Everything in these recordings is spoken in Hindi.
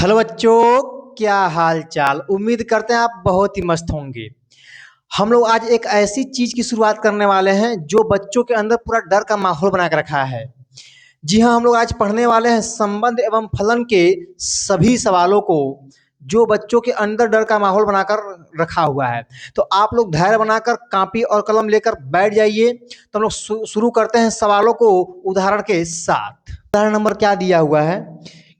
हेलो बच्चों, क्या हाल चाल। उम्मीद करते हैं आप बहुत ही मस्त होंगे। हम लोग आज एक ऐसी चीज की शुरुआत करने वाले हैं जो बच्चों के अंदर पूरा डर का माहौल बना के रखा है। जी हाँ, हम लोग आज पढ़ने वाले हैं संबंध एवं फलन के सभी सवालों को जो बच्चों के अंदर डर का माहौल बनाकर रखा हुआ है। तो आप लोग धैर्य बनाकर कॉपी और कलम लेकर बैठ जाइए। तो हम लोग शुरू करते हैं सवालों को उदाहरण के साथ। उदाहरण नंबर क्या दिया हुआ है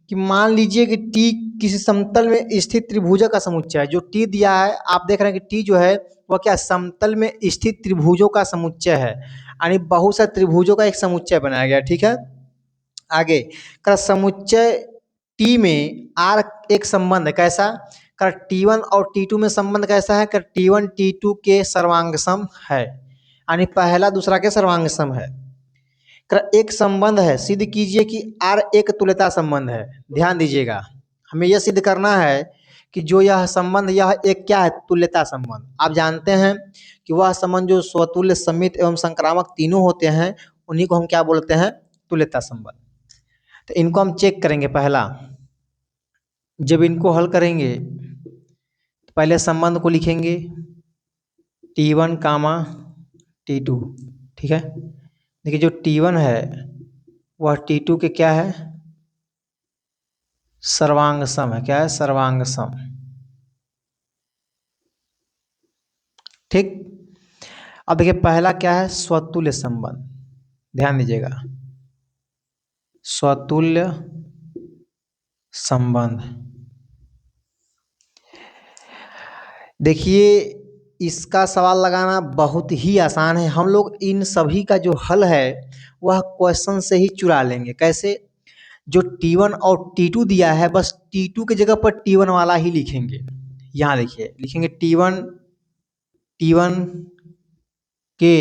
कि मान लीजिए कि टी किसी समतल में स्थित त्रिभुजा का समुच्चय है। जो टी दिया है आप देख रहे हैं कि टी जो है वह क्या समतल में स्थित त्रिभुजों का समुच्चय है, यानी बहुत सारे त्रिभुजों का एक समुच्चय बनाया गया। ठीक है, आगे का समुच्चय टी में आर एक संबंध है। कैसा कर टी1 और टी2 में संबंध कैसा है कर टी1 टी2 के सर्वांग सम है, यानी पहला दूसरा के सर्वांग सम है। एक संबंध है, सिद्ध कीजिए कि आर एक तुल्यता संबंध है। ध्यान दीजिएगा, हमें यह सिद्ध करना है कि जो यह संबंध यह एक क्या है, तुल्यता संबंध। आप जानते हैं कि वह संबंध जो स्वतुल्य, समित एवं संक्रामक तीनों होते हैं उन्हीं को हम क्या बोलते हैं, तुल्यता संबंध। तो इनको हम चेक करेंगे। पहला, जब इनको हल करेंगे तो पहले संबंध को लिखेंगे T1 कामा T2। ठीक है, देखिए जो T1 है वह T2 के क्या है, सर्वांग सम है। क्या है, सर्वांग सम। ठीक, अब देखिए पहला क्या है, स्वतुल्य संबंध। ध्यान दीजिएगा, स्वतुल्य संबंध। देखिए इसका सवाल लगाना बहुत ही आसान है। हम लोग इन सभी का जो हल है वह क्वेश्चन से ही चुरा लेंगे। कैसे, जो T1 और T2 दिया है बस T2 की जगह पर T1 वाला ही लिखेंगे। यहाँ देखिए लिखेंगे T1 के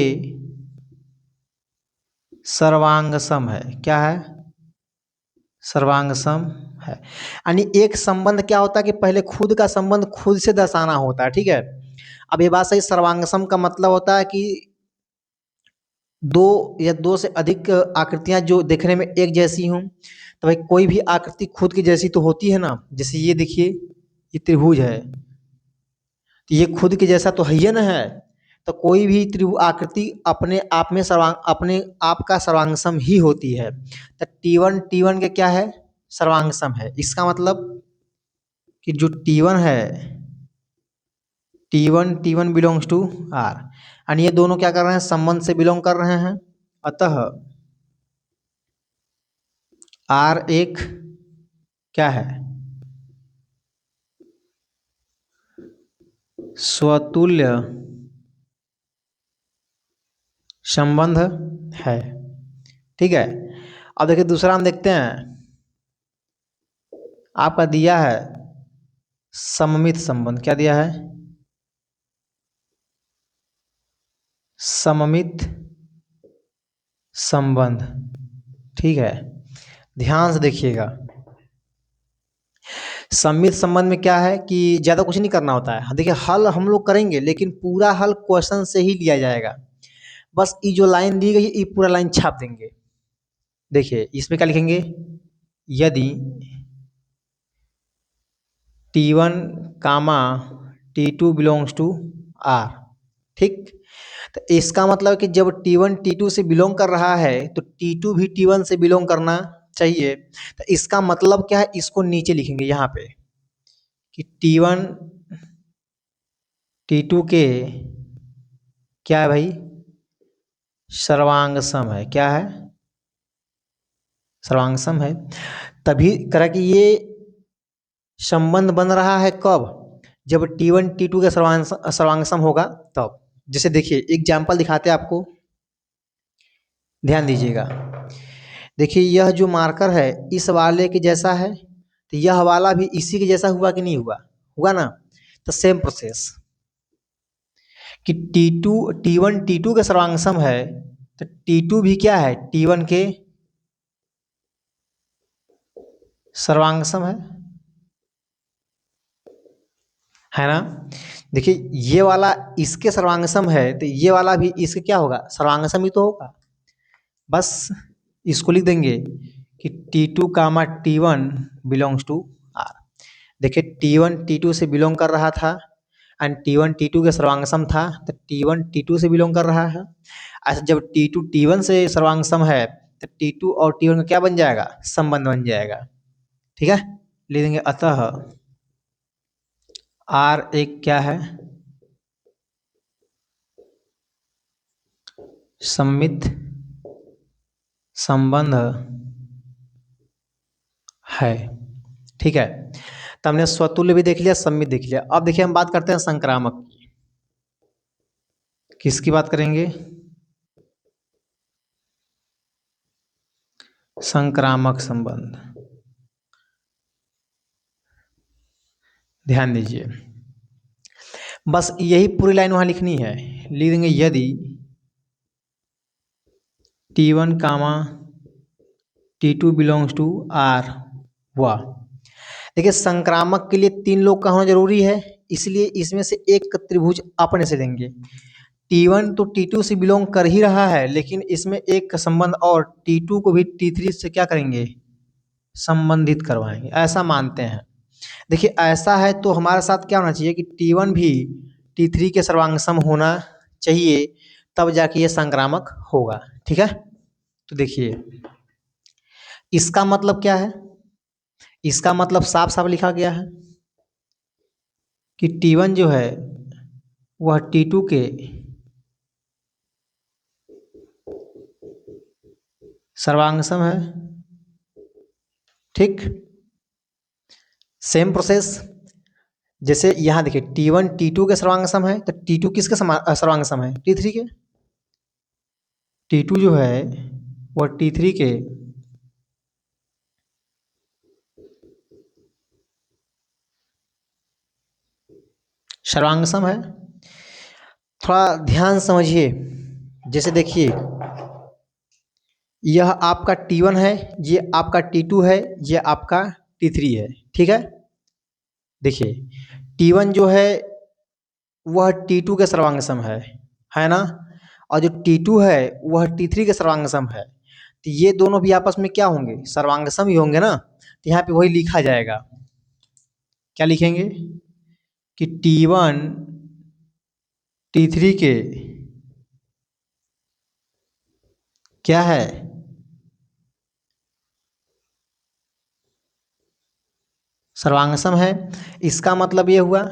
सर्वांग सम है। क्या है, सर्वांग सम है। यानी एक संबंध क्या होता है कि पहले खुद का संबंध खुद से दर्शाना होता है। ठीक है, अब ये बात सही। सर्वांग सम का मतलब होता है कि दो या दो से अधिक आकृतियां जो देखने में एक जैसी हों। तो भाई कोई भी आकृति खुद की जैसी तो होती है ना। जैसे ये देखिए, ये त्रिभुज है तो ये खुद के जैसा तो है ही ना है। तो कोई भी त्रिभुज आकृति अपने आप में अपने आप का सर्वांग ही होती है। तो T1 के क्या है, सर्वांग सम है। इसका मतलब कि जो T1 है, T1 बिलोंग्स टू R, यानी ये दोनों क्या कर रहे हैं, संबंध से बिलोंग कर रहे हैं। अतः R एक क्या है, स्वतुल्य संबंध है। ठीक है, अब देखिए दूसरा हम देखते हैं। आपका दिया है सममित संबंध। क्या दिया है, सममित संबंध। ठीक है, ध्यान से देखिएगा। सममित संबंध में क्या है कि ज़्यादा कुछ नहीं करना होता है। देखिए हल हम लोग करेंगे लेकिन पूरा हल क्वेश्चन से ही लिया जाएगा। बस ये जो लाइन दी गई है ये पूरा लाइन छाप देंगे। देखिए इसमें क्या लिखेंगे, यदि T1 comma T2 belongs to R। ठीक, तो इसका मतलब कि जब T1 T2 से बिलोंग कर रहा है तो T2 भी T1 से बिलोंग करना चाहिए। तो इसका मतलब क्या है, इसको नीचे लिखेंगे यहाँ पे कि T1 T2 के क्या है भाई, सर्वांग सम है। क्या है, सर्वांग सम है। तभी करा कि ये संबंध बन रहा है कब, जब T1 T2 का सर्वांग सम होगा तब। जैसे देखिए एग्जाम्पल दिखाते हैं आपको, ध्यान दीजिएगा। देखिए यह जो मार्कर है इस वाले के जैसा है, तो यह वाला भी इसी के जैसा हुआ कि नहीं हुआ, हुआ ना। तो सेम प्रोसेस कि T1 T2 का सर्वांग सम है तो T2 भी क्या है, T1 के सर्वांग सम है ना। देखिए ये वाला इसके सर्वांग सम है तो ये वाला भी इसके क्या होगा, सर्वांग सम ही तो होगा। बस इसको लिख देंगे कि T2 comma T1 belongs to R। देखिए T1 T2 से बिलोंग कर रहा था एंड T1 T2 के सर्वांग सम था, तो T1 T2 से बिलोंग कर रहा है। ऐसे जब T2 T1 से सर्वांग सम है तो T2 और T1 का क्या बन जाएगा, संबंध बन जाएगा। ठीक है, ले लेंगे अतः R एक क्या है, सममित संबंध है। ठीक है, तो हमने स्वतुल्य भी देख लिया, सममित देख लिया। अब देखिए हम बात करते हैं संक्रामक की। किसकी बात करेंगे, संक्रामक संबंध। ध्यान दीजिए, बस यही पूरी लाइन वहां लिखनी है। लिख देंगे यदि T1 comma T2 belongs to R हुआ। देखिए संक्रामक के लिए 3 लोग का होना जरूरी है, इसलिए इसमें से एक त्रिभुज अपने से लेंगे। T1 तो T2 से बिलोंग कर ही रहा है, लेकिन इसमें एक संबंध और T2 को भी T3 से क्या करेंगे, संबंधित करवाएंगे, ऐसा मानते हैं। देखिए ऐसा है तो हमारे साथ क्या होना चाहिए कि T1 भी T3 के सर्वांग सम होना चाहिए, तब जाके ये संक्रामक होगा। ठीक है, तो देखिए इसका मतलब क्या है, इसका मतलब साफ साफ लिखा गया है कि T1 जो है वह T2 के सर्वांग सम है। ठीक, सेम प्रोसेस, जैसे यहाँ देखिए T1 T2 के सर्वांग सम है, तो T2 किसके सर्वांग सम है, T3 के। T2 जो है वह T3 के सर्वांग सम है। थोड़ा ध्यान समझिए, जैसे देखिए यह आपका T1 है, ये आपका T2 है, ये आपका T3 है। ठीक है, देखिए T1 जो है वह T2 के सर्वांग सम है ना, और जो T2 है वह T3 के सर्वांग सम है। तो ये दोनों भी आपस में क्या होंगे, सर्वांग सम ही होंगे ना। तो यहाँ पे वही लिखा जाएगा, क्या लिखेंगे कि T1 T3 के क्या है, सर्वांग सम है। इसका मतलब ये हुआ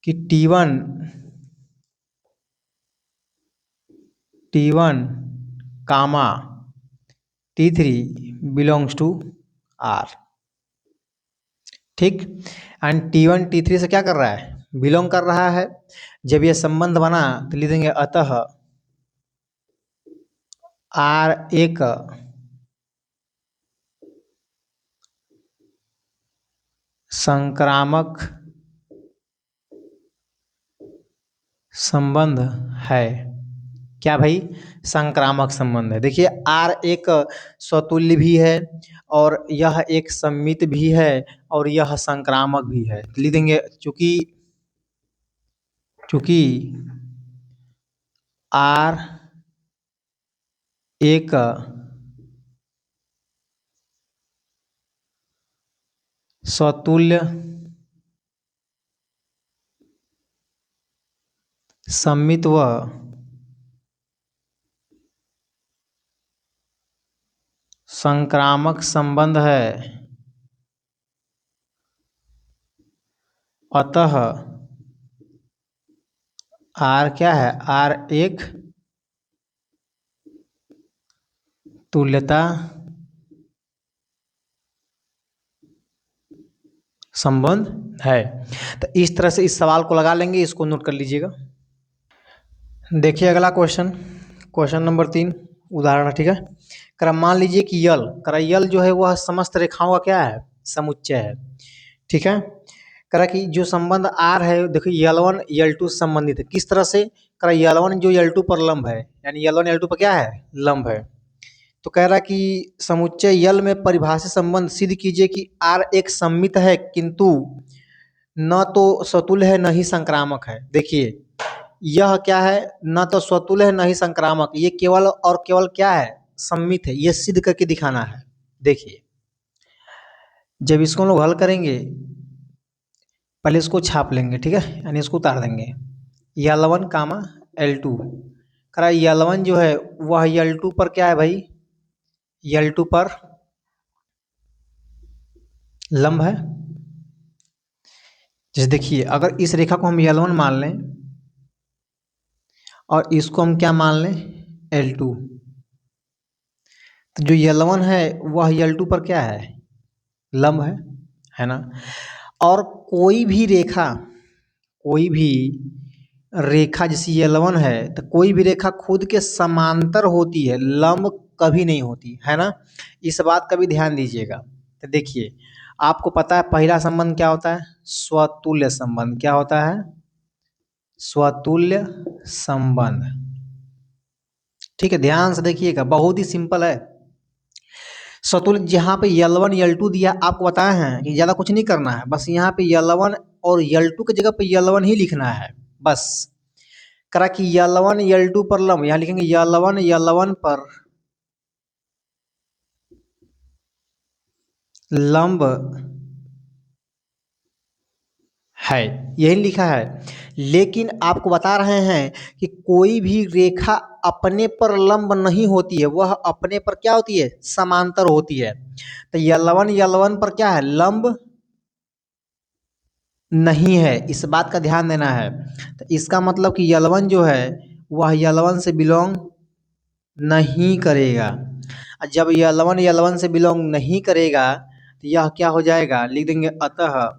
कि T1 comma T3 belongs to R। ठीक, एंड T1 T3 से क्या कर रहा है, बिलोंग कर रहा है। जब ये संबंध बना तो लिख देंगे अतः R एक संक्रामक संबंध है। क्या भाई, संक्रामक संबंध है। देखिए R एक स्वतुल्य भी है, और यह एक सममित भी है, और यह संक्रामक भी है। लिख देंगे चूंकि R एक स्वतुल्य सममित व संक्रामक संबंध है, अतः R क्या है, R एक तुल्यता संबंध है। तो इस तरह से इस सवाल को लगा लेंगे, इसको नोट कर लीजिएगा। देखिए अगला क्वेश्चन, क्वेश्चन नंबर 3 उदाहरण है। ठीक है, कर मान लीजिए कि यल जो है वह समस्त रेखाओं का क्या है, समुच्चय है। ठीक है, करा कि जो संबंध R है, देखिए L1 L2 संबंधित है। किस तरह से, करा L1 जो L2 पर लंब है, यानी L1 L2 पर क्या है, लंब है। तो कह रहा कि समुच्चय यल में परिभाषित संबंध सिद्ध कीजिए कि R एक सममित है, किंतु न तो स्वतुल्य है न ही संक्रामक है। देखिए यह क्या है, न तो स्वतुल्य है न ही संक्रामक, ये केवल और केवल क्या है, सममित है। ये सिद्ध करके दिखाना है। देखिए जब इसको हम लोग हल करेंगे पहले इसको छाप लेंगे, ठीक है, यानी इसको उतार देंगे। L1 कामा L2 करा, L1 जो है वह L2 पर क्या है भाई, L2 पर लंब है। जैसे देखिए, अगर इस रेखा को हम L1 मान लें और इसको हम क्या मान लें, L2, तो जो L1 है वह L2 पर क्या है, लंब है ना। और कोई भी रेखा जैसे L1 है, तो कोई भी रेखा खुद के समांतर होती है, लंब कभी नहीं होती है ना। इस बात का भी ध्यान दीजिएगा। तो देखिए, आपको पता है पहला संबंध क्या होता है, स्वतुल्य संबंध। क्या होता है, स्वतुल्य संबंध। ठीक है, ध्यान से देखिएगा, बहुत ही सिंपल है। स्वतुल्य, जहाँ पे L1 L2 दिया आपको बताया है कि ज़्यादा कुछ नहीं करना है, बस यहाँ पे L1 और L2 की जगह पे L1 ही लिखना है बस। करा कि L1 L2 पर लंब, यहाँ लिखेंगे L1 L1 पर लंब है, यही लिखा है। लेकिन आपको बता रहे हैं कि कोई भी रेखा अपने पर लंब नहीं होती है, वह अपने पर क्या होती है, समांतर होती है। तो L1 L1 पर क्या है, लंब नहीं है, इस बात का ध्यान देना है। तो इसका मतलब कि L1 जो है वह L1 से बिलोंग नहीं करेगा। और जब L1 L1 से बिलोंग नहीं करेगा तो यह क्या हो जाएगा, लिख देंगे अतः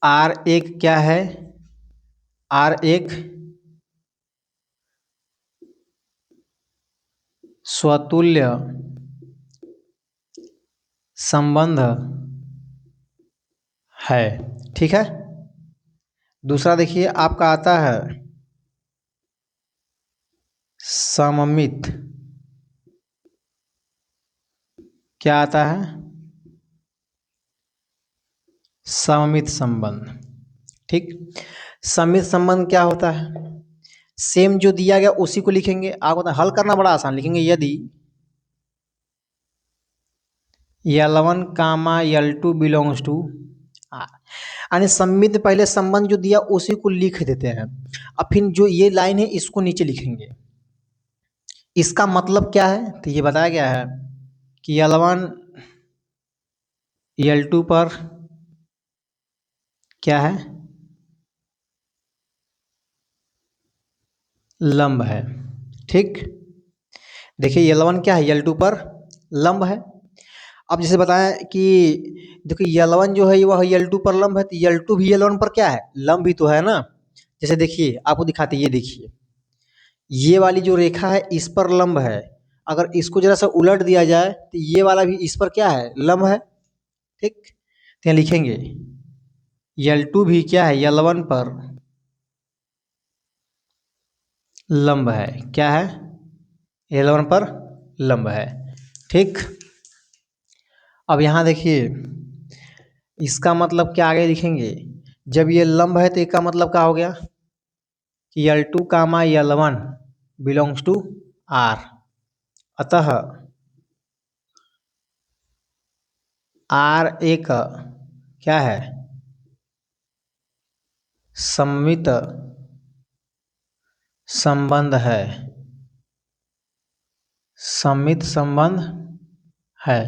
R1 क्या है, R1 स्वतुल्य संबंध है। ठीक है, दूसरा देखिए आपका आता है सममित। क्या आता है, सममित संबंध। ठीक, सममित संबंध क्या होता है, सेम जो दिया गया उसी को लिखेंगे। आपको तो हल करना बड़ा आसान, लिखेंगे यदि L1 comma L2 belongs to R, यानी सममित पहले संबंध जो दिया उसी को लिख देते हैं। अब फिर जो ये लाइन है इसको नीचे लिखेंगे। इसका मतलब क्या है, तो ये बताया गया है कि L1 L2 पर क्या है, लंब है। ठीक, देखिए L1 क्या है, L2 पर लंब है। अब जैसे बताएं कि देखिए L1 जो है वह L2 पर लंब है, तो L2 भी L1 पर क्या है, लंब भी तो है ना। जैसे देखिए आपको दिखाते, ये देखिए ये वाली जो रेखा है इस पर लंब है, अगर इसको जरा सा उलट दिया जाए तो ये वाला भी इस पर क्या है, लंब है। ठीक, तो यहाँ लिखेंगे L2 भी क्या है, L1 पर लंब है। क्या है, L1 पर लंब है। ठीक, अब यहाँ देखिए इसका मतलब क्या आगे लिखेंगे, जब ये लंब है तो इसका मतलब क्या हो गया कि L2 comma L1 belongs to R, अतः R एक क्या है, सममित संबंध है, सममित संबंध है।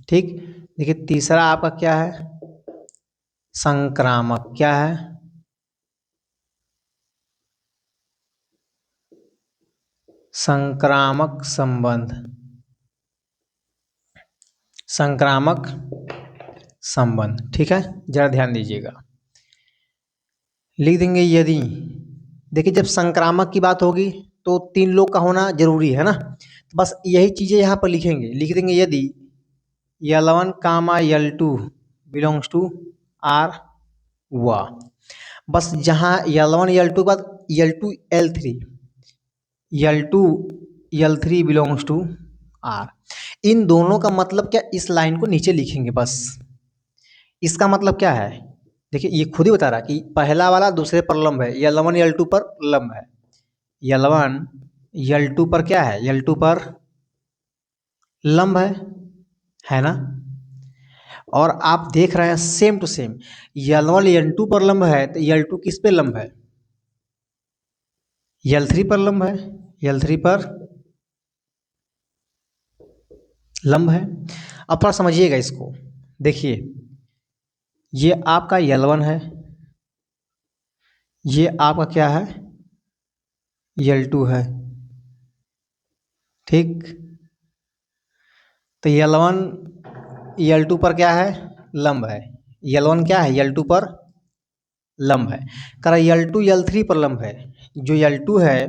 ठीक, देखिए तीसरा आपका क्या है, संक्रामक। क्या है, संक्रामक संबंध, संक्रामक संबंध। ठीक है, जरा ध्यान दीजिएगा, लिख देंगे यदि, देखिए जब संक्रामक की बात होगी तो तीन लोग का होना जरूरी है ना, तो बस यही चीज़ें यहाँ पर लिखेंगे, लिख देंगे यदि L1 comma L2 belongs to R हुआ, बस जहाँ L1 L2 के बाद L2 L3, L2 L3 belongs to R, इन दोनों का मतलब क्या, इस लाइन को नीचे लिखेंगे बस। इसका मतलब क्या है, देखिए ये खुद ही बता रहा कि पहला वाला दूसरे पर लंब है, L1 L2 पर लंब है, L1 L2 पर क्या है, L2 पर लंब है ना। और आप देख रहे हैं same to same L1 L2 पर लंब है तो L2 किस पे लंब है? L3 पर लंब है, L3 पर लंब है। अब थोड़ा समझिएगा इसको, देखिए ये आपका L1 है, ये आपका क्या है? L2 है, ठीक। तो L1 L2 पर क्या है? लंब है। L1 क्या है? L2 पर लंब है। करा L2 L3 पर लंब है, जो L2 है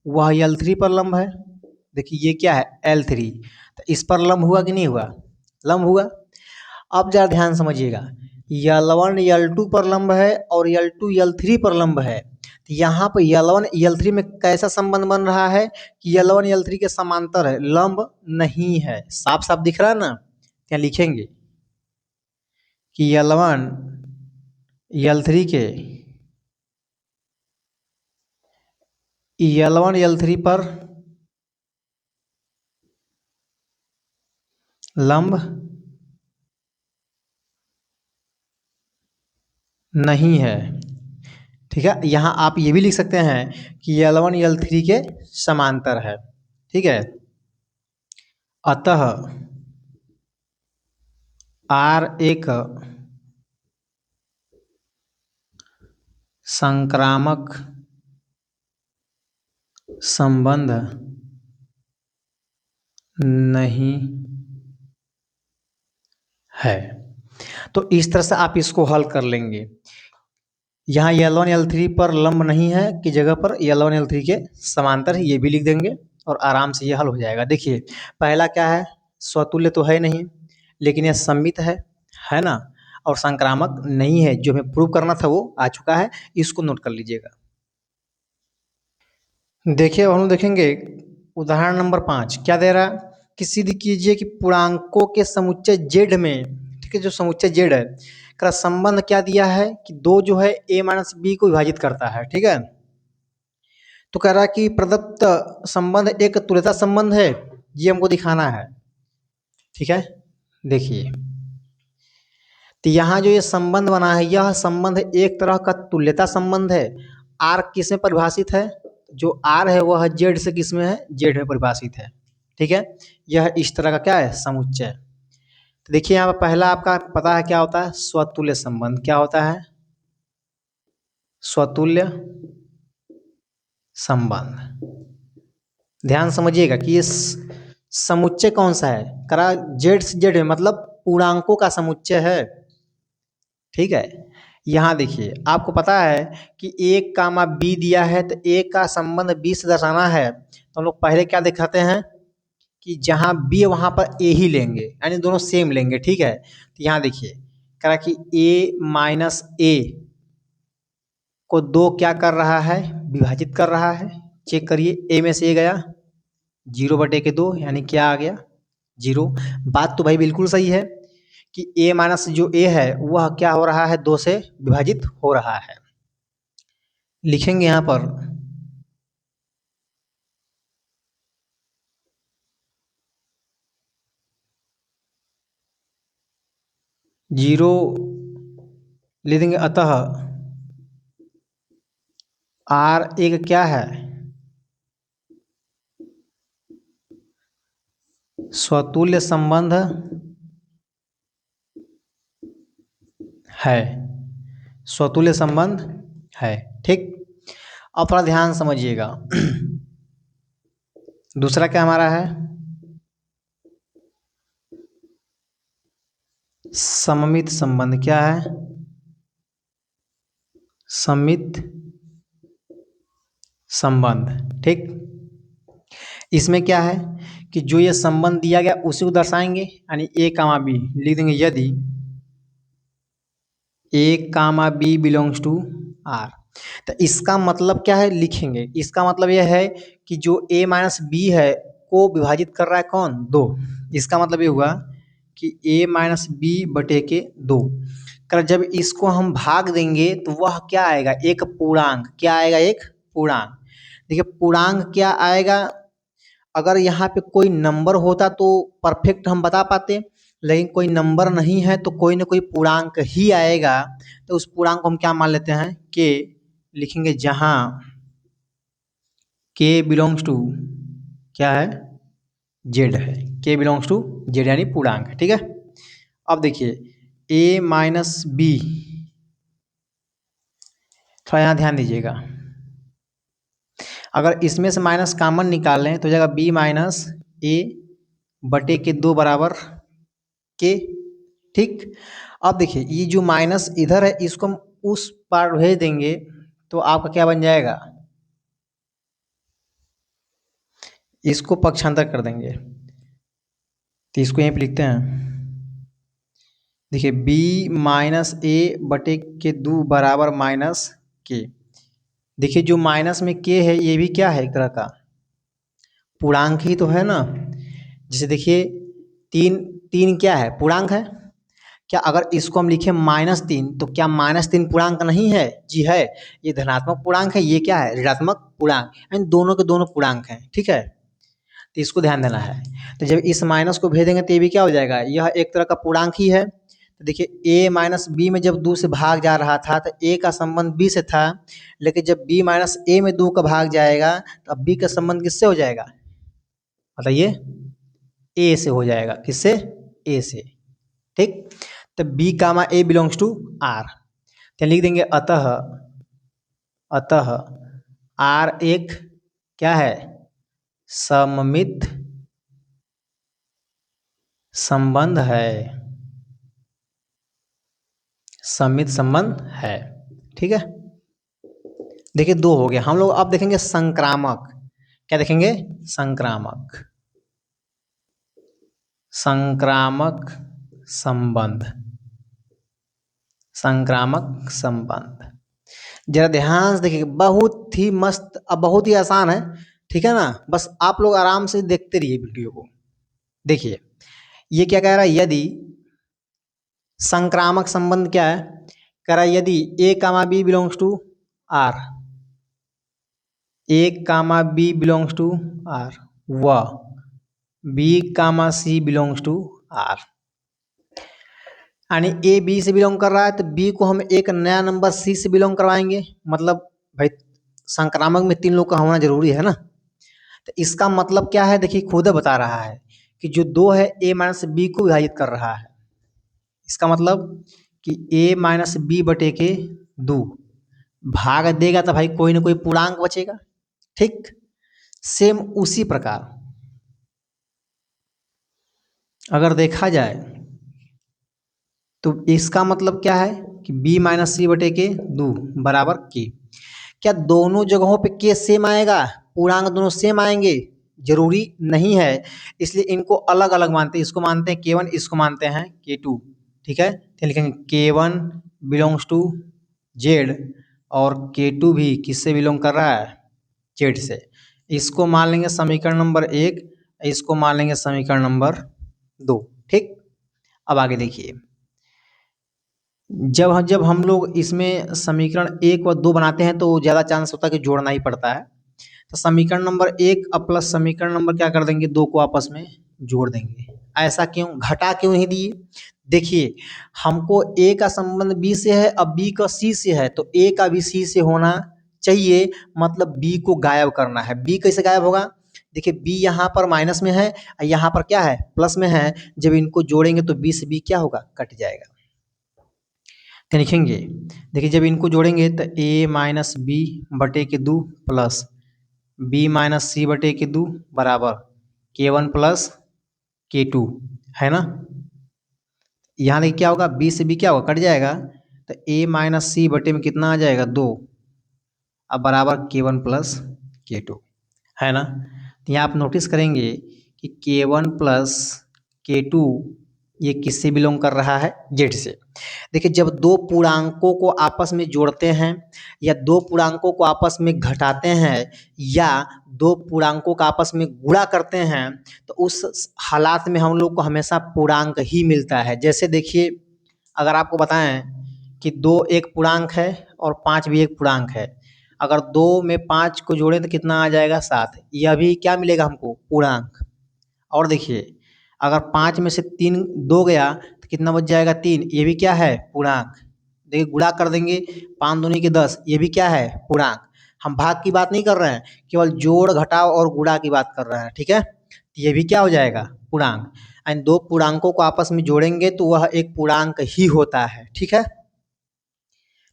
वह L3 पर लंब है। देखिए ये क्या है? L3, तो इस पर लंब हुआ कि नहीं हुआ? लंब हुआ। अब जरा ध्यान समझिएगा, L1 L2 पर लंब है और L2 L3 पर लंब है, तो यहाँ पर L1 L3 में कैसा संबंध बन रहा है कि L1 L3 के समांतर है, लंब नहीं है। साफ साफ दिख रहा है ना? क्या लिखेंगे कि L1 L3 के L1 L3 पर लंब नहीं है, ठीक है। यहाँ आप ये भी लिख सकते हैं कि L1 L3 के समांतर है, ठीक है। अतः R एक संक्रामक संबंध नहीं है। तो इस तरह से आप इसको हल कर लेंगे। यहाँ L1 L3 पर लंब नहीं है की जगह पर L1 L3 के समांतर है, ये भी लिख देंगे और आराम से ये हल हो जाएगा। देखिए पहला क्या है? स्वतुल्य तो है नहीं, लेकिन यह सममित है ना, और संक्रामक नहीं है। जो हमें प्रूव करना था वो आ चुका है, इसको नोट कर लीजिएगा। देखिए अब हम देखेंगे उदाहरण नंबर 5 क्या दे रहा है कि सिद्ध कीजिए कि पूर्णांकों के समुच्चय जेड में, ठीक है, जो समुच्चय जेड है का संबंध क्या दिया है कि दो जो है a माइनस बी को विभाजित करता है, ठीक है। तो कह रहा है कि प्रदत्त संबंध एक तुल्यता संबंध है, ये हमको दिखाना है, ठीक है। देखिए तो यहाँ जो ये संबंध बना है यह संबंध एक तरह का तुल्यता संबंध है। आर किस में परिभाषित है? जो आर है वह जेड से किस में है? जेड में परिभाषित है, ठीक है। यह इस तरह का क्या है? समुच्चय। तो देखिए यहाँ पर पहला आपका पता है क्या होता है? स्वतुल्य संबंध। क्या होता है? स्वतुल्य संबंध। ध्यान समझिएगा कि ये समुच्चय कौन सा है? करा जेड से जेड है, मतलब पूर्णांकों का समुच्चय है, ठीक है। यहाँ देखिए आपको पता है कि a कामा बी दिया है, तो a का संबंध b से दर्शाना है तो हम लोग पहले क्या दिखाते हैं कि जहाँ b है वहाँ पर a ही लेंगे, यानी दोनों सेम लेंगे, ठीक है। तो यहाँ देखिए कह रहा कि a माइनस a को दो क्या कर रहा है? विभाजित कर रहा है। चेक करिए, a में से a गया 0/2, यानी क्या आ गया? 0। बात तो भाई बिल्कुल सही है कि a माइनस जो a है वह क्या हो रहा है? 2 से विभाजित हो रहा है। लिखेंगे यहाँ पर जीरो ले देंगे। अतः R एक क्या है? स्वतुल्य संबंध है, स्वतुल्य संबंध है, ठीक। अब थोड़ा ध्यान समझिएगा दूसरा क्या हमारा है? सममित संबंध। क्या है? सममित संबंध, ठीक। इसमें क्या है कि जो ये संबंध दिया गया उसी को दर्शाएंगे, यानी a कामा बी लिख देंगे। यदि a comma B belongs to R, तो इसका मतलब क्या है? लिखेंगे इसका मतलब यह है कि जो a माइनस बी है को विभाजित कर रहा है कौन? 2। इसका मतलब ये हुआ कि a माइनस बी बटे के 2 कर जब इसको हम भाग देंगे तो वह क्या आएगा? एक पूर्णांक। क्या आएगा? एक पूर्णांक। देखिए पूर्णांक क्या आएगा? अगर यहाँ पे कोई नंबर होता तो परफेक्ट हम बता पाते, लेकिन कोई नंबर नहीं है तो कोई ना कोई पूर्णांक ही आएगा। तो उस पूर्णांक को हम क्या मान लेते हैं, के लिखेंगे, जहाँ के बिलोंग्स टू क्या है, जेड है। के बिलोंग्स टू जेड यानी पूर्णांक है, ठीक है। अब देखिए ए माइनस बी, थोड़ा यहाँ ध्यान दीजिएगा। अगर इसमें से माइनस कॉमन निकाल लें तो हो जाएगा बी माइनस ए बटे के 2 बराबर के, ठीक। अब देखिए ये जो माइनस इधर है इसको हम उस पार भेज देंगे तो आपका क्या बन जाएगा, इसको पक्षांतर कर देंगे तो इसको यहीं पे लिखते हैं। देखिए b माइनस ए बटे के 2 बराबर माइनस के। देखिए जो माइनस में के है ये भी क्या है, एक तरह का पूर्णांक ही तो है ना। जैसे देखिए तीन, तीन क्या है, पूर्णांक है। क्या अगर इसको हम लिखें -3 तो क्या -3 पूर्णांक नहीं है? जी है, ये धनात्मक पूर्णांक है, ये क्या है, ऋणात्मक पूर्णांक, यानी दोनों के दोनों पूर्णांक हैं, ठीक है। तो इसको ध्यान देना है। तो जब इस माइनस को भेजेंगे तो ये भी क्या हो जाएगा, यह एक तरह का पूर्णांक ही है। तो देखिए a माइनस बी में जब 2 से भाग जा रहा था तो a का संबंध b से था, लेकिन जब b माइनस a में 2 का भाग जाएगा तो अब b का संबंध किससे हो जाएगा, बताइए, a से हो जाएगा। किससे, a से, ठीक। तो b comma a belongs to r, तो लिख देंगे अतः, अतः r एक क्या है, सममित संबंध है, सममित संबंध है, ठीक है। देखिए 2 हो गया। हम लोग अब देखेंगे संक्रामक। क्या देखेंगे, संक्रामक, संक्रामक संबंध, संक्रामक संबंध। जरा ध्यान से देखिए, बहुत ही मस्त, अब बहुत ही आसान है, ठीक है ना। बस आप लोग आराम से देखते रहिए वीडियो को। देखिए ये क्या कह रहा है, यदि संक्रामक संबंध क्या है, कह रहा है यदि A comma B belongs to R, A comma B belongs to R व B comma C belongs to R, यानी ए बी से बिलोंग कर रहा है तो बी को हम एक नया नंबर सी से बिलोंग करवाएंगे। मतलब भाई संक्रामक में 3 लोग का होना जरूरी है ना। तो इसका मतलब क्या है, देखिए खुद बता रहा है कि जो 2 है ए माइनस बी को विभाजित कर रहा है। इसका मतलब कि ए माइनस बी बटे के 2 भाग देगा तो भाई कोई ना कोई पूर्णांक बचेगा, ठीक। सेम उसी प्रकार अगर देखा जाए तो इसका मतलब क्या है कि b माइनस सी बटे के 2 बराबर के। क्या दोनों जगहों पे के सेम आएगा, पूर्णांक दोनों सेम आएंगे, जरूरी नहीं है। इसलिए इनको अलग अलग मानते हैं, इसको मानते हैं k1, इसको मानते हैं k2, ठीक है। तो लिखेंगे k1 बिलोंग्स टू z और k2 भी किससे बिलोंग कर रहा है, z से। इसको मान लेंगे समीकरण नंबर 1, इसको मान लेंगे समीकरण नंबर 2, ठीक। अब आगे देखिए, जब हम लोग इसमें समीकरण 1 व 2 बनाते हैं तो ज़्यादा चांस होता है कि जोड़ना ही पड़ता है। तो समीकरण नंबर 1 अब प्लस समीकरण नंबर क्या कर देंगे, 2 को आपस में जोड़ देंगे। ऐसा क्यों, घटा क्यों नहीं दिए। देखिए हमको ए का संबंध बी से है, अब बी का सी से है, तो ए का भी सी से होना चाहिए, मतलब बी को गायब करना है। बी कैसे गायब होगा, देखिए बी यहाँ पर माइनस में है, यहाँ पर क्या है, प्लस में है। जब इनको जोड़ेंगे तो बी से बी क्या होगा, कट जाएगा। तो लिखेंगे, देखिए जब इनको जोड़ेंगे तो a माइनस बी बटे के 2 प्लस b माइनस सी बटे के 2 बराबर k1 प्लस k2, है ना। यहाँ देखिए क्या होगा, b से b क्या होगा, कट जाएगा। तो a माइनस सी बटे में कितना आ जाएगा, 2, अब बराबर k1 प्लस k2, है ना। तो यहाँ आप नोटिस करेंगे कि k1 प्लस k2 ये किससे बिलोंग कर रहा है, जेड से। देखिए जब दो पूर्णांकों को आपस में जोड़ते हैं या दो पूर्णांकों को आपस में घटाते हैं या दो पूर्णांकों का आपस में गुणा करते हैं तो उस हालात में हम लोग को हमेशा पूर्णांक ही मिलता है। जैसे देखिए अगर आपको बताएं कि 2 एक पूर्णांक है और 5 भी एक पूर्णांक है, अगर 2 में 5 को जोड़ें तो कितना आ जाएगा, 7। यह भी क्या मिलेगा हमको, पूर्णांक। और देखिए अगर 5 में से 3 2 गया तो कितना बच जाएगा 3, ये भी क्या है पूर्णांक। देखिए गुणा कर देंगे 5 दूनी के 10, ये भी क्या है पूर्णांक। हम भाग की बात नहीं कर रहे हैं, केवल जोड़ घटाव और गुणा की बात कर रहे हैं, ठीक है। ये भी क्या हो जाएगा पूर्णांक। एंड दो पूर्णांकों को आपस में जोड़ेंगे तो वह एक पूर्णांक ही होता है, ठीक है।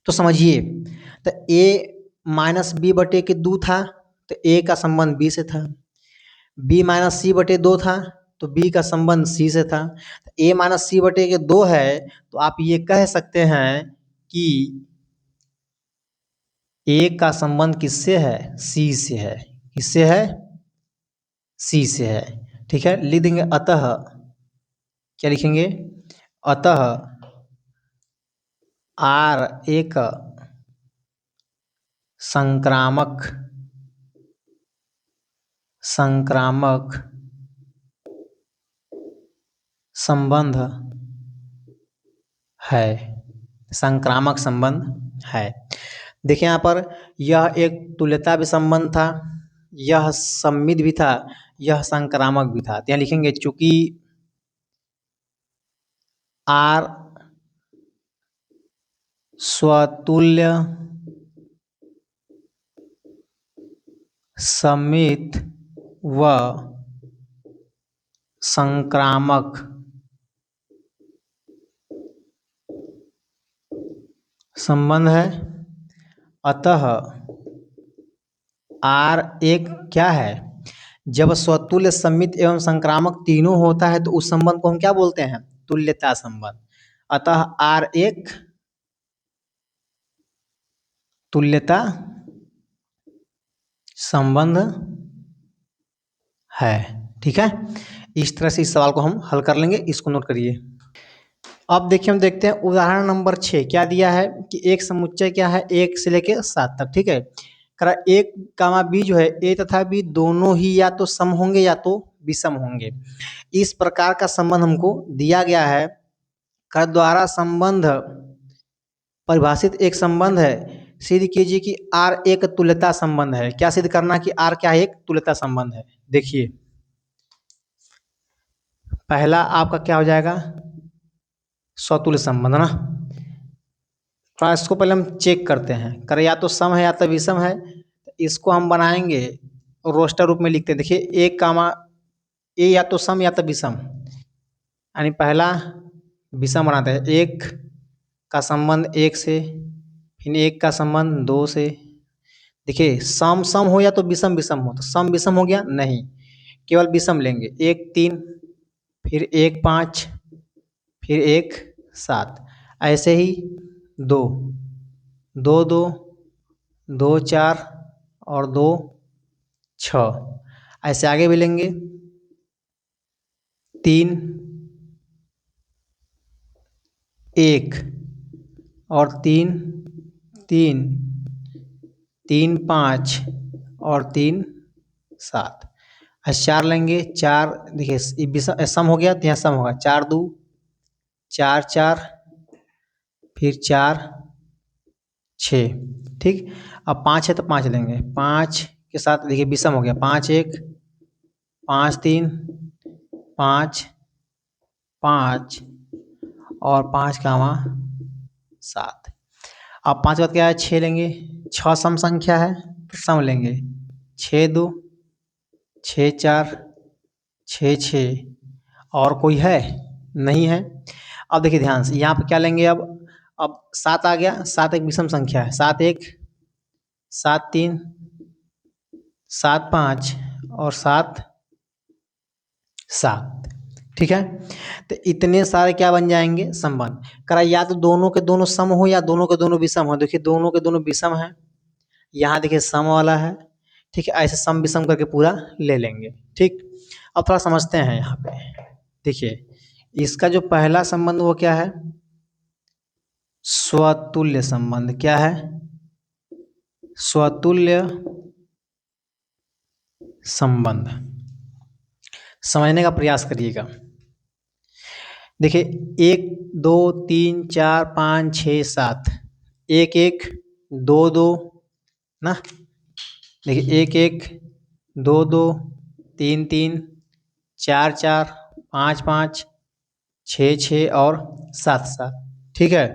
तो समझिए, तो a माइनस बी बटे के 2 था तो a का संबंध b से था, b माइनस सी बटे 2 था तो b का संबंध c से था। तो a माइनस सी बटे के 2 है तो आप ये कह सकते हैं कि a का संबंध किससे है, c से है। किससे है, c से है, ठीक है। लिख देंगे अतः, क्या लिखेंगे, अतः r एक संक्रामक संबंध है, संक्रामक संबंध है। देखिए यहाँ पर यह एक तुल्यता भी संबंध था, यह सम्मित भी था, यह संक्रामक भी था। तो यहाँ लिखेंगे चूंकि R स्वतुल्य सम्मित व संक्रामक संबंध है, अतः R एक क्या है, जब स्वतुल्य सम्मित एवं संक्रामक तीनों होता है तो उस संबंध को हम क्या बोलते हैं, तुल्यता संबंध। अतः R एक तुल्यता संबंध है, ठीक है। इस तरह से इस सवाल को हम हल कर लेंगे, इसको नोट करिए। अब देखिए हम देखते हैं उदाहरण नंबर 6 क्या दिया है कि एक समुच्चय क्या है 1 से लेके 7 तक, ठीक है। करा एक कामा बी जो है ए तथा बी दोनों ही या तो सम होंगे या तो विषम होंगे। इस प्रकार का संबंध हमको दिया गया है। कर द्वारा संबंध परिभाषित एक संबंध है, सिद्ध कीजिए कि R एक तुल्यता संबंध है। क्या सिद्ध करना कि R क्या है, एक तुल्यता संबंध है। देखिए पहला आपका क्या हो जाएगा, स्वतुल्य संबंध ना। थोड़ा इसको पहले हम चेक करते हैं, कर या तो सम है या तो विषम है। तो इसको हम बनाएंगे रोस्टर रूप में लिखते हैं। देखिए एक कामा ए या तो सम या तो विषम, यानी पहला विषम बनाते हैं। एक का संबंध एक से, फिर एक का संबंध दो से। देखिए सम सम हो या तो विषम विषम हो, तो सम विषम हो गया नहीं, केवल विषम लेंगे। एक 3, फिर एक 5, फिर एक 7, ऐसे ही 2 2 2 2 4 और 2 6, ऐसे आगे भी लेंगे। 3 1 और 3 3 3 5 और 3 7, ऐसे 4 लेंगे। 4 देखिए सम हो गया तो यहाँ सम होगा, 4 2 4 4, फिर 4 6, ठीक। अब 5 है तो 5 लेंगे, 5 के साथ देखिए विषम हो गया, 5 1 5 3 5 5 और 5 का वहाँ 7। अब 5 के बाद क्या है, 6 लेंगे। 6 सम संख्या है तो सम लेंगे, 6 2 6 4 6 6, और कोई है नहीं है। अब देखिए ध्यान से यहाँ पर क्या लेंगे, अब 7 आ गया। 7 एक विषम संख्या है, 7 1 7 3 7 5 और 7 7, ठीक है। तो इतने सारे क्या बन जाएंगे संबंध। करा या तो दोनों के दोनों सम हो या दोनों के दोनों विषम हो। देखिए दोनों के दोनों विषम है, यहाँ देखिए सम वाला है, ठीक है। ऐसे सम विषम करके पूरा ले लेंगे, ठीक। अब थोड़ा समझते हैं यहाँ पे। देखिए इसका जो पहला संबंध वो क्या है, स्वतुल्य संबंध। क्या है, स्वतुल्य संबंध। समझने का प्रयास करिएगा। देखिए 1 2 3 4 5 6 7, 1 1 2 2 ना। देखिए 1 1 2 2 3 3 4 4 5 5, 6 6 और 7 7। ठीक है,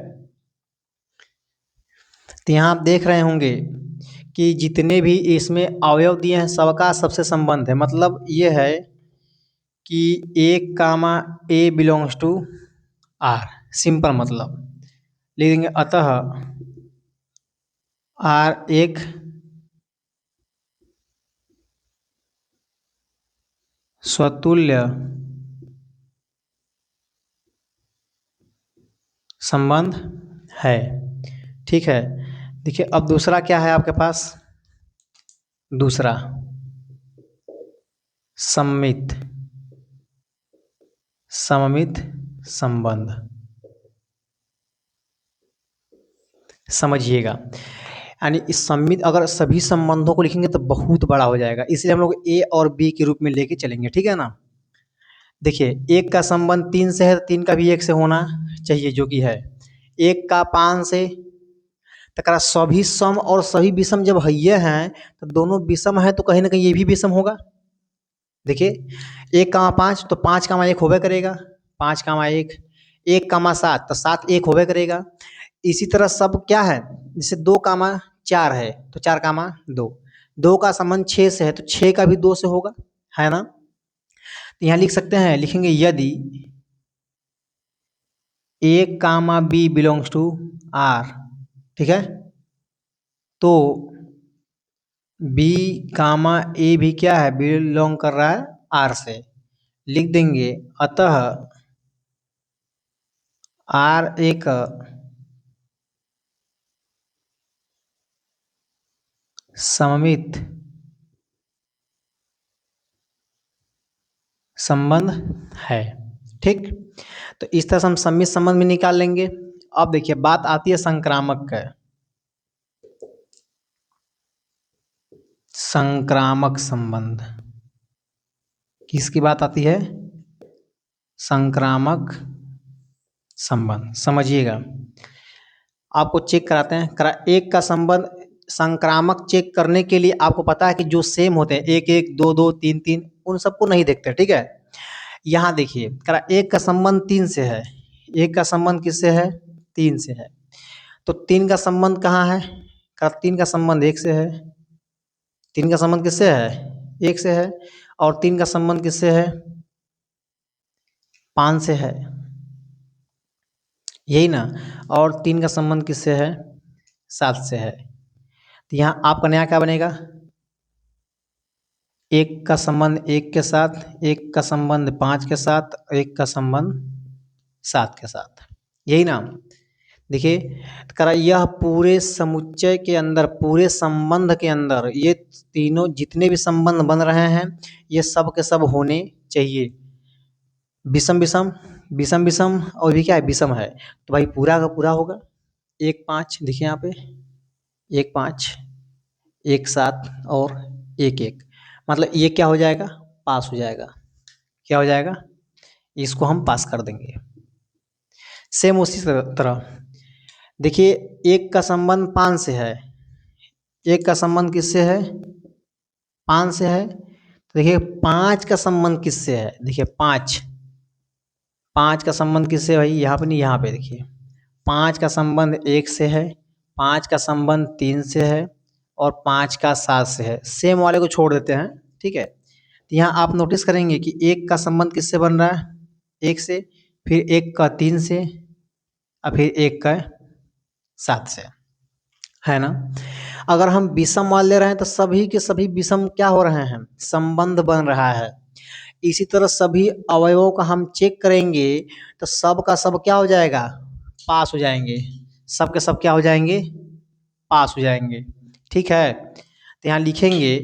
तो यहाँ आप देख रहे होंगे कि जितने भी इसमें अवयव दिए हैं सबका सबसे संबंध है। मतलब ये है कि एक कामा ए बिलोंग्स टू आर, सिंपल मतलब लिखेंगे। अतः आर एक स्वतुल्य संबंध है। ठीक है, देखिए अब दूसरा क्या है आपके पास। दूसरा सममित सममित संबंध, समझिएगा। यानी इस सममित अगर सभी संबंधों को लिखेंगे तो बहुत बड़ा हो जाएगा, इसलिए हम लोग ए और बी के रूप में लेके चलेंगे। ठीक है ना। देखिए एक का संबंध 3 से है तो 3 का भी 1 से होना चाहिए, जो कि है। एक का 5 से, तकरा सभी सम और सभी विषम जब हइये हैं तो दोनों विषम है तो कहीं ना कहीं ये भी विषम होगा। देखिए 1 कामा 5 तो 5 कामा 1 होबे करेगा, 5 कामा 1, 1 कामा 7 तो 7 1 होबे करेगा। इसी तरह सब क्या है, जैसे 2 कामा 4 है तो 4 कामा 2, 2 का संबंध 6 से है तो 6 का भी 2 से होगा, है ना। तो यहाँ लिख सकते हैं, लिखेंगे यदि A comma B belongs to are, ठीक है, तो बी कामा ए भी क्या है, बिलोंग कर रहा है आर से। लिख देंगे अतः आर एक सममित संबंध है। ठीक, तो इस तरह से हम सममित संबंध भी निकाल लेंगे। अब देखिए बात आती है संक्रामक का। संक्रामक संबंध किसकी बात आती है, संक्रामक संबंध। समझिएगा, आपको चेक कराते हैं। एक का संबंध संक्रामक चेक करने के लिए आपको पता है कि जो सेम होते हैं 1 1 2 2 3 3, उन सबको नहीं देखते। ठीक है, यहाँ देखिए एक का संबंध 3 से है, एक का संबंध किससे है, 3 से है। तो 3 का संबंध कहाँ है, 3 का संबंध 1 से है। 3 का संबंध किससे है, 1 से है। और 3 का संबंध किससे है, 5 से है, यही ना। और 3 का संबंध किससे है, 7 से है। तो यहाँ आपका नया क्या बनेगा, एक का संबंध 1 के साथ, एक का संबंध 5 के साथ, एक का संबंध 7 के साथ, यही ना। देखिए करा यह पूरे समुच्चय के अंदर, पूरे संबंध के अंदर ये तीनों जितने भी संबंध बन रहे हैं ये सब के सब होने चाहिए विषम विषम, विषम विषम और भी क्या है, विषम है। तो भाई पूरा का पूरा होगा। 1 5 देखिए यहाँ पे 1 5, 1 7 और 1 1, मतलब ये क्या हो जाएगा, पास हो जाएगा। क्या हो जाएगा, इसको हम पास कर देंगे। सेम उसी तरह देखिए एक का संबंध 5 से है, एक का संबंध किससे है, 5 से है। तो देखिए 5 का संबंध किससे है, देखिए 5, 5 का संबंध किससे है भाई, यहाँ पे नहीं, यहाँ पे देखिए 5 का संबंध 1 से है, 5 का संबंध 3 से है और 5 का 7 से है। सेम वाले को छोड़ देते हैं। ठीक है, तो यहाँ आप नोटिस करेंगे कि एक का संबंध किससे बन रहा है, 1 से, फिर एक का 3 से और फिर एक का 7 से, है ना। अगर हम विषम मान ले रहे हैं तो सभी के सभी विषम क्या हो रहे हैं, संबंध बन रहा है। इसी तरह सभी अवयवों का हम चेक करेंगे तो सब का सब क्या हो जाएगा, पास हो जाएंगे। सब के सब क्या हो जाएंगे, पास हो जाएंगे। ठीक है, तो यहाँ लिखेंगे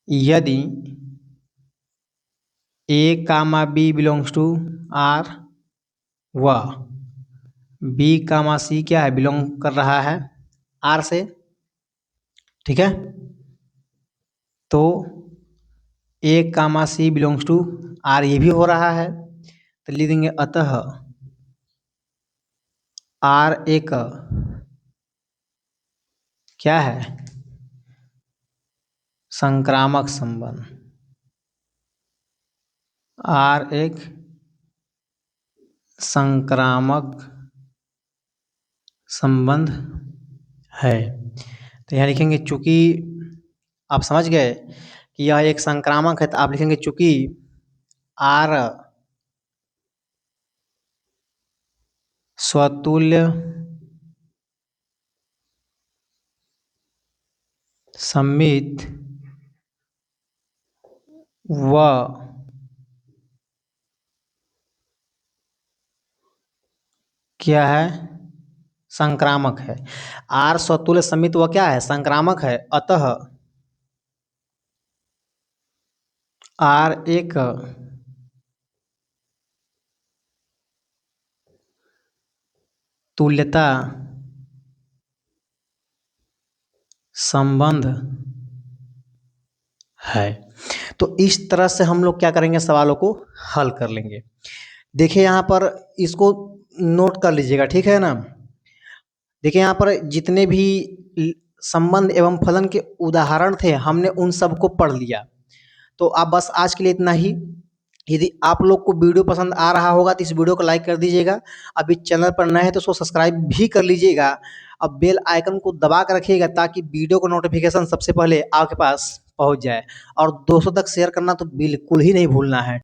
यदि A comma B belongs to R व बी कामा सी क्या है, बिलोंग कर रहा है आर से। ठीक है, तो ए कामा सी बिलोंग्स टू आर ये भी हो रहा है। तो लिख देंगे अतः आर एक क्या है, संक्रामक संबंध। आर एक संक्रामक संबंध है। तो यहाँ लिखेंगे चूंकि आप समझ गए कि यह एक संक्रामक है, तो आप लिखेंगे चूंकि आर स्वतुल्य सममित व क्या है, संक्रामक है। आर स्वतुल्य सममित व क्या है, संक्रामक है। अतः आर एक तुल्यता संबंध है। तो इस तरह से हम लोग क्या करेंगे, सवालों को हल कर लेंगे। देखिए यहाँ पर इसको नोट कर लीजिएगा, ठीक है ना। देखिए यहाँ पर जितने भी संबंध एवं फलन के उदाहरण थे, हमने उन सबको पढ़ लिया। तो आप बस आज के लिए इतना ही। यदि आप लोग को वीडियो पसंद आ रहा होगा तो इस वीडियो को लाइक कर दीजिएगा। अभी चैनल पर नए हैं तो उसको सब्सक्राइब भी कर लीजिएगा। अब बेल आइकन को दबा कर रखिएगा ताकि वीडियो का नोटिफिकेशन सबसे पहले आपके पास पहुंच जाए। और दोस्तों तक शेयर करना तो बिल्कुल ही नहीं भूलना है।